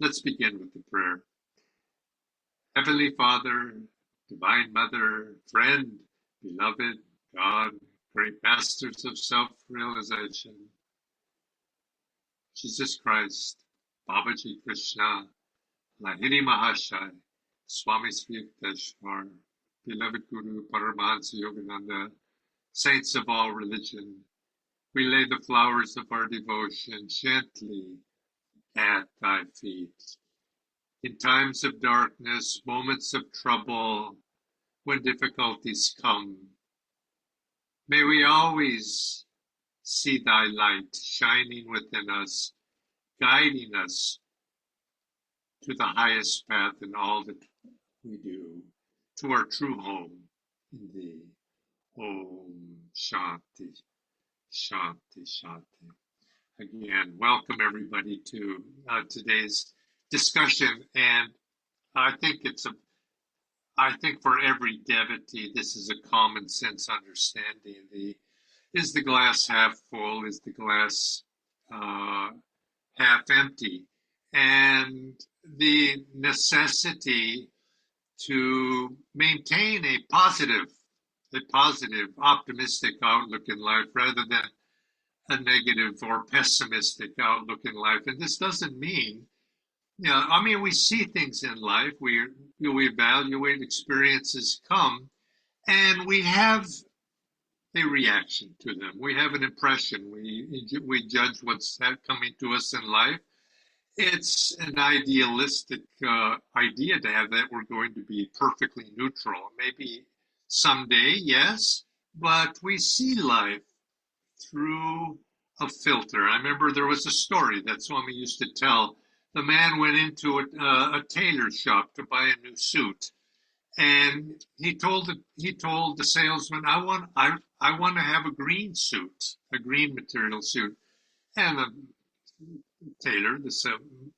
Let's begin with the prayer. Heavenly Father, Divine Mother, friend, beloved God, great masters of self-realization, Jesus Christ, Babaji Krishna, Lahiri Mahashai, Swami Sri Yukteswar, beloved Guru Paramhansa Yogananda, saints of all religion, we lay the flowers of our devotion gently at thy feet. In times of darkness, moments of trouble, when difficulties come, may we always see thy light shining within us, guiding us to the highest path in all that we do, to our true home in thee. Om Shanti, Shanti, Shanti. Again, welcome everybody to today's discussion, and I think for every devotee, this is a common sense understanding. Is the glass half full? Is the glass half empty? And the necessity to maintain a positive, optimistic outlook in life rather than a negative or pessimistic outlook in life. And this doesn't mean, we see things in life, we evaluate, experiences come, and we have a reaction to them. We have an impression. We judge what's coming to us in life. It's an idealistic idea to have that we're going to be perfectly neutral. Maybe someday, yes, but we see life through a filter. I remember there was a story that Swami used to tell. The man went into a tailor shop to buy a new suit, and he told the salesman, "I want to have a green suit, a green material suit." And the tailor, the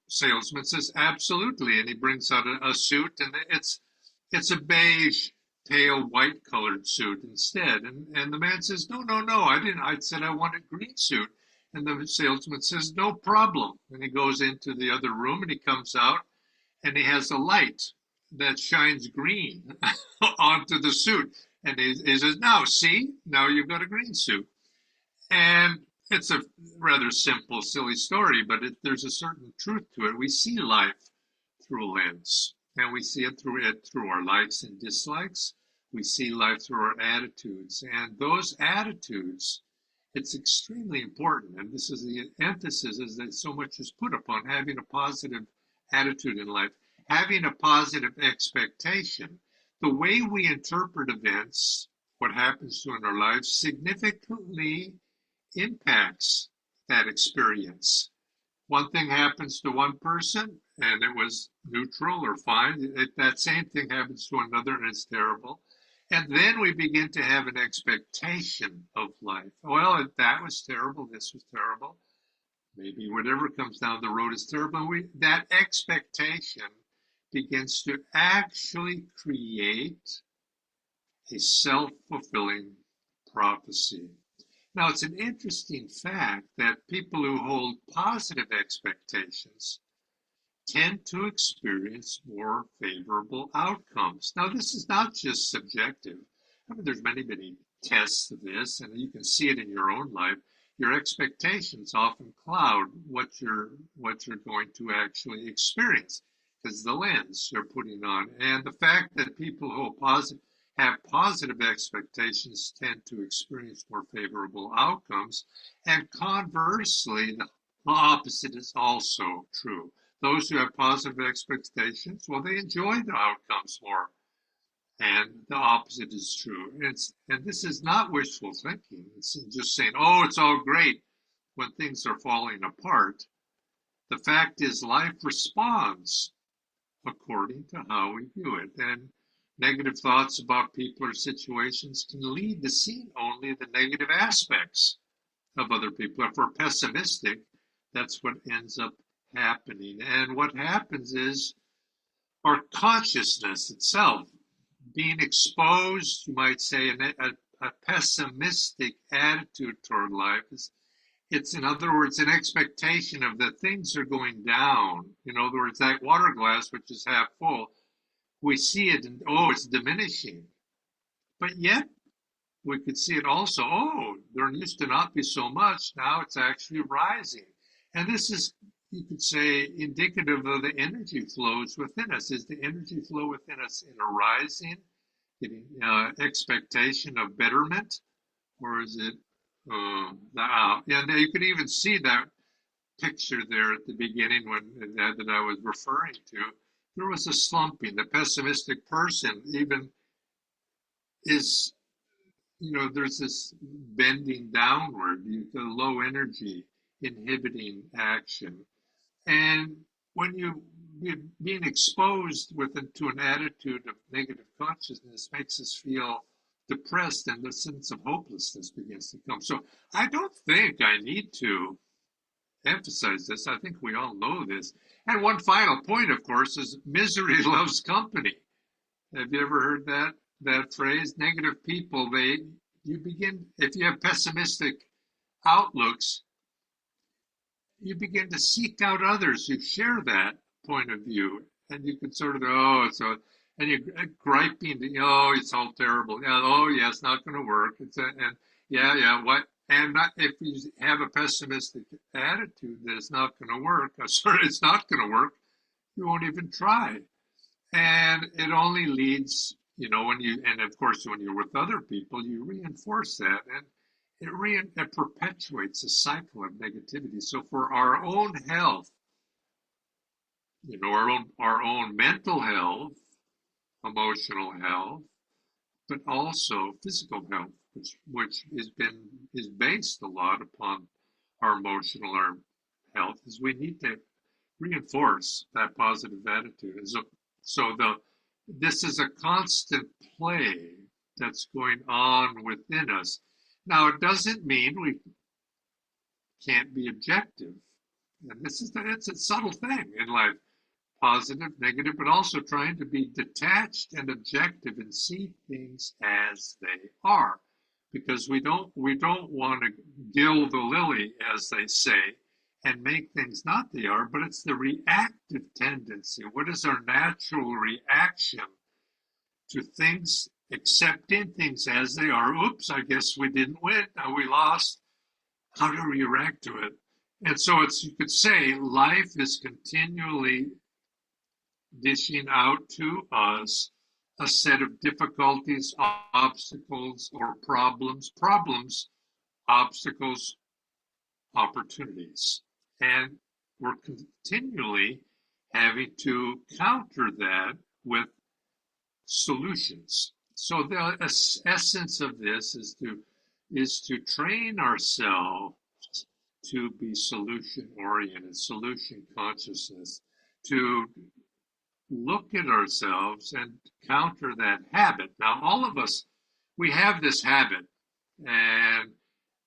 salesman, says, "Absolutely," and he brings out a suit, and it's a beige, pale white colored suit instead. And the man says, no, I said I want a green suit. And the salesman says, no problem. And he goes into the other room and he comes out and he has a light that shines green onto the suit. And he says, now you've got a green suit. And it's a rather simple, silly story, but there's a certain truth to it. We see life through a lens. And we see it through our likes and dislikes. We see life through our attitudes. And those attitudes, it's extremely important. And this is the emphasis is that so much is put upon having a positive attitude in life, having a positive expectation. The way we interpret events, what happens to in our lives, significantly impacts that experience. One thing happens to one person and it was neutral or fine. That same thing happens to another and it's terrible. And then we begin to have an expectation of life. Well, that was terrible. This was terrible. Maybe whatever comes down the road is terrible. That expectation begins to actually create a self-fulfilling prophecy. Now, it's an interesting fact that people who hold positive expectations tend to experience more favorable outcomes. Now, this is not just subjective. There's many tests of this, and you can see it in your own life. Your expectations often cloud what you're going to actually experience because the lens you're putting on. And the fact that people who have positive expectations tend to experience more favorable outcomes. And conversely, the opposite is also true. Those who have positive expectations, well, they enjoy the outcomes more. And the opposite is true. And this is not wishful thinking. It's just saying, oh, it's all great when things are falling apart. The fact is life responds according to how we view it. And negative thoughts about people or situations can lead to seeing only the negative aspects of other people. If we're pessimistic, that's what ends up happening. And what happens is our consciousness itself being exposed, you might say, a pessimistic attitude toward life it's, in other words, an expectation of that things are going down. In other words, that water glass, which is half full, we see it and, oh, it's diminishing. But yet we could see it also, oh, there used to not be so much. Now it's actually rising. And this is, you could say, indicative of the energy flows within us. Is the energy flow within us in a rising, getting expectation of betterment? Or is it and you could even see that picture there at the beginning when that I was referring to. There was a slumping. The pessimistic person even is, there's this bending downward, the low energy inhibiting action. And when being exposed to an attitude of negative consciousness makes us feel depressed, and the sense of hopelessness begins to come. So I don't think I need to emphasize this. I think we all know this. And one final point, of course, is misery loves company. Have you ever heard that phrase? Negative people, you begin, if you have pessimistic outlooks, you begin to seek out others who share that point of view, and you can sort of, and you're griping, it's all terrible. Yeah, oh yeah, it's not going to work. And yeah, what? And not, if you have a pessimistic attitude that it's not going to work, it's not going to work, you won't even try. And it only leads, and of course, when you're with other people, you reinforce that. And it perpetuates a cycle of negativity. So for our own health, our own mental health, emotional health, but also physical health, which is based a lot upon our emotional health, is we need to reinforce that positive attitude. And so this is a constant play that's going on within us. Now, it doesn't mean we can't be objective. And it's a subtle thing in life, positive, negative, but also trying to be detached and objective and see things as they are. Because we don't want to gild the lily, as they say, and make things not they are, but it's the reactive tendency. What is our natural reaction to things, accepting things as they are? Oops, I guess we didn't win. Now we lost. How do we react to it? And so you could say life is continually dishing out to us a set of difficulties, obstacles, or problems, obstacles, opportunities. And we're continually having to counter that with solutions. So the essence of this is to train ourselves to be solution oriented, solution consciousness, to look at ourselves and counter that habit. Now, all of us, we have this habit, and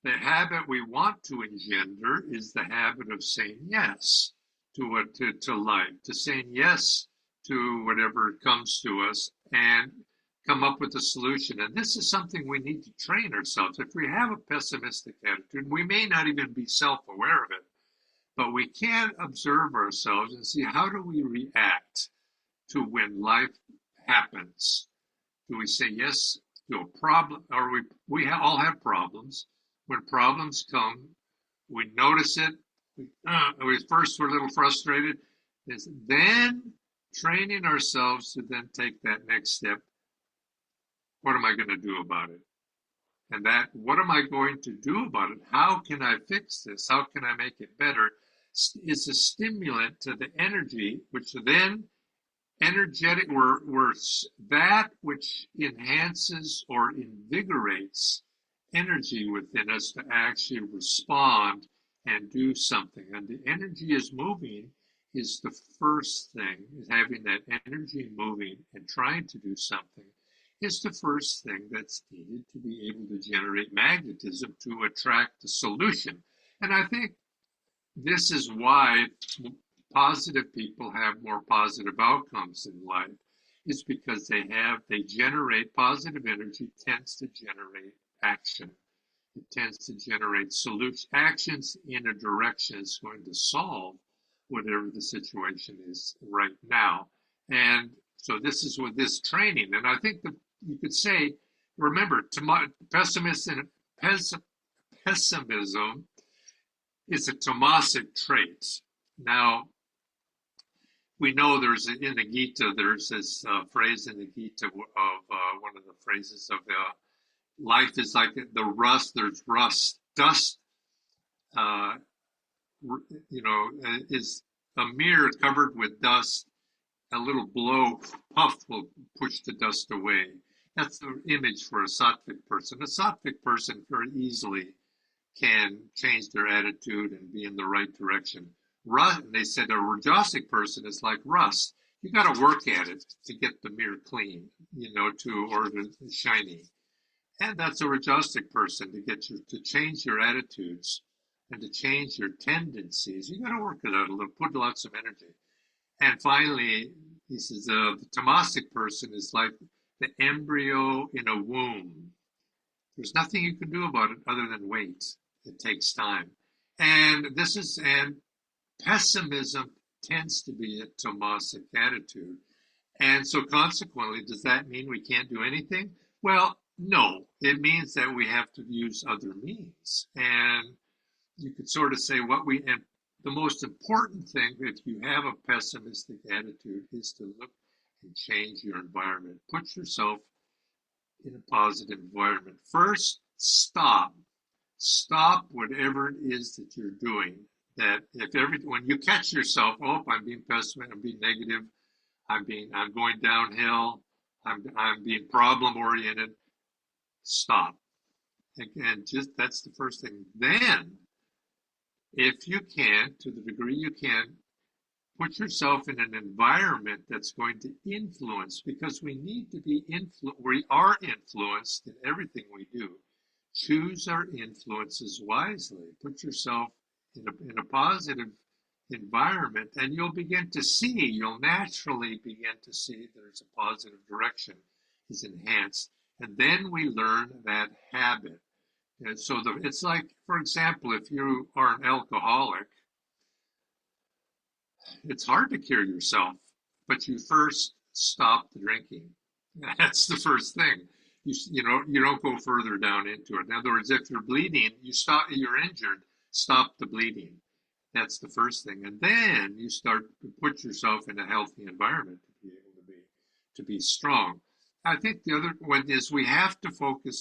the habit we want to engender is the habit of saying yes to life, to saying yes to whatever comes to us, and come up with a solution. And this is something we need to train ourselves. If we have a pessimistic attitude, we may not even be self-aware of it, but we can observe ourselves and see, how do we react to when life happens? Do we say yes to a problem? Or we all have problems. When problems come, we notice it. We're a little frustrated. Then training ourselves to then take that next step. What am I going to do about it? And what am I going to do about it? How can I fix this? How can I make it better? Is a stimulant to the energy, which then energetic, that which enhances or invigorates energy within us to actually respond and do something. And the energy is moving is the first thing, is having that energy moving and trying to do something is the first thing that's needed to be able to generate magnetism to attract the solution. And I think this is why positive people have more positive outcomes in life, is because they generate positive energy, tends to generate action. It tends to generate solution actions in a direction that's going to solve whatever the situation is right now. And so this is with this training. And I think that you could say, remember, pessimism is a tamasic trait. Now, we know there's in the Gita, there's this phrase in the Gita of one of the phrases of life is like the rust, there's rust, dust, uh, is a mirror covered with dust. A little blow, puff will push the dust away. That's the image for a sattvic person. A sattvic person very easily can change their attitude and be in the right direction. They said a rajasic person is like rust. You got to work at it to get the mirror clean, or shiny. And that's a rajasic person to get you to change your attitudes and to change your tendencies. You got to work it out a little, put lots of energy. And finally, he says the tamasic person is like the embryo in a womb. There's nothing you can do about it other than wait. It takes time. And pessimism tends to be a tamasic attitude. And so consequently, does that mean we can't do anything? Well, no. It means that we have to use other means. And you could sort of say and the most important thing, if you have a pessimistic attitude, is to look and change your environment. Put yourself in a positive environment. First, stop whatever it is that you're doing. That when you catch yourself, I'm being pessimistic, I'm being negative, I'm going downhill, I'm being problem oriented. Stop. And just that's the first thing. Then, if you can, to the degree you can, put yourself in an environment that's going to influence, because we need to be we are influenced in everything we do. Choose our influences wisely. Put yourself in a positive environment, and you'll naturally begin to see there's a positive direction is enhanced. And then we learn that habit. And so it's like, for example, if you are an alcoholic, it's hard to cure yourself, but you first stop the drinking. That's the first thing. You don't go further down into it. In other words, if you're bleeding, you're injured, stop the bleeding. That's the first thing. And then you start to put yourself in a healthy environment to be able to be strong. I think the other one is we have to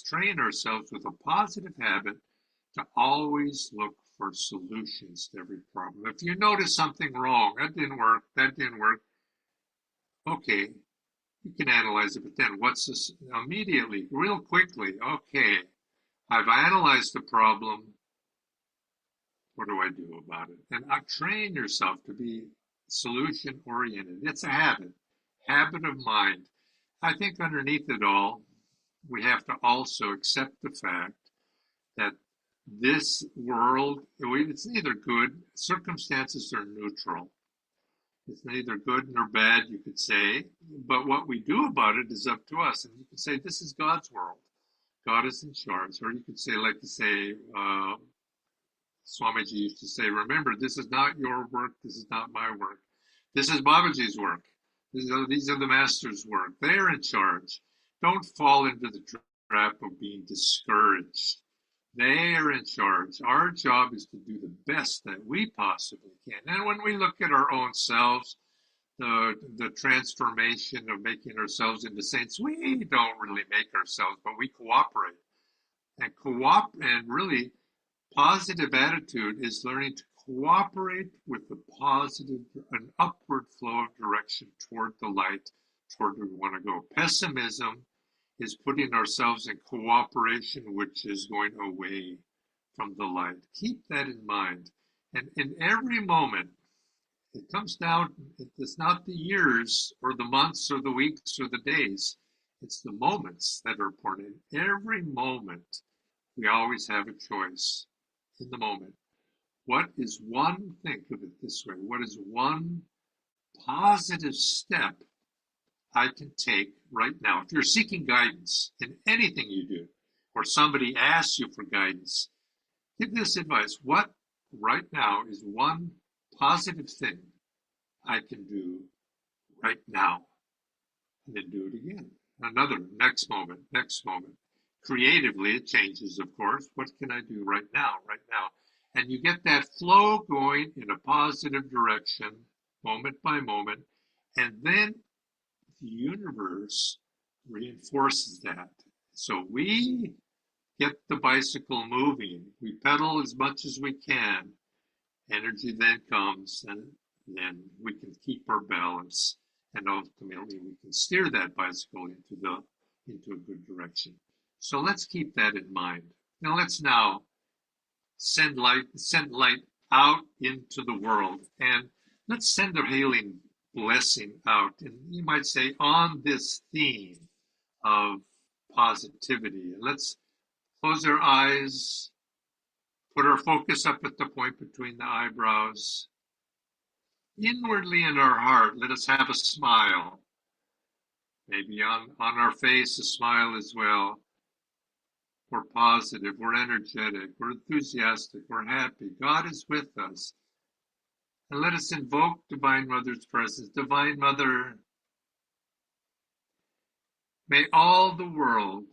train ourselves with a positive habit to always look for solutions to every problem. If you notice something wrong, that didn't work, okay, you can analyze it, but then what's this immediately, real quickly, okay, I've analyzed the problem, what do I do about it? And train yourself to be solution oriented. It's a habit of mind. I think underneath it all, we have to also accept the fact that this world, it's neither good, circumstances are neutral. It's neither good nor bad, you could say, but what we do about it is up to us. And you could say, this is God's world. God is in charge. Or you could say, Swamiji used to say, remember, this is not your work, this is not my work. This is Babaji's work. These are the master's work. They're in charge. Don't fall into the trap of being discouraged. They are in charge. Our job is to do the best that we possibly can. And when we look at our own selves, the transformation of making ourselves into saints, we don't really make ourselves, but we cooperate. And really, positive attitude is learning to cooperate with an upward flow of direction toward the light, toward where we want to go. Pessimism is putting ourselves in cooperation, which is going away from the light. Keep that in mind. And in every moment, it comes down, it's not the years or the months or the weeks or the days, it's the moments that are important. In every moment, we always have a choice in the moment. What is think of it this way, what is one positive step I can take right now? If you're seeking guidance in anything you do, or somebody asks you for guidance, give this advice. What right now is one positive thing I can do right now? And then do it again. Another, next moment, next moment. Creatively, it changes, of course. What can I do right now, right now? And you get that flow going in a positive direction, moment by moment. And then the universe reinforces that. So we get the bicycle moving. We pedal as much as we can. Energy then comes, and then we can keep our balance, and ultimately we can steer that bicycle into a good direction. So let's keep that in mind. Let's send light out into the world, and let's send a healing blessing out. And you might say on this theme of positivity. Let's close our eyes, put our focus up at the point between the eyebrows. Inwardly in our heart, let us have a smile. Maybe on our face, a smile as well. We're positive, we're energetic, we're enthusiastic, we're happy. God is with us. And let us invoke Divine Mother's presence. Divine Mother, may all the world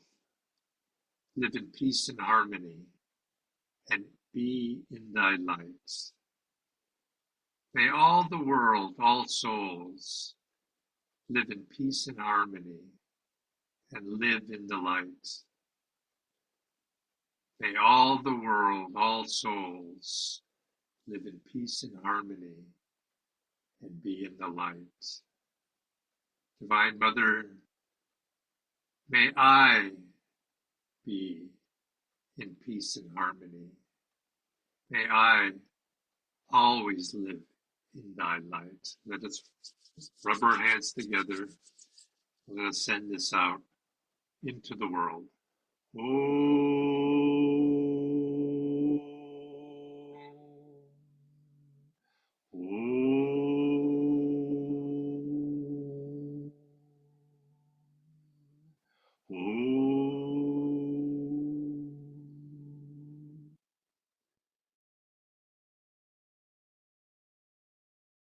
live in peace and harmony and be in thy light. May all the world, all souls, live in peace and harmony and live in the light. May all the world, all souls, live in peace and harmony and be in the light. Divine Mother, may I be in peace and harmony. May I always live in thy light. Let us rub our hands together. Let us send this out into the world. Oh.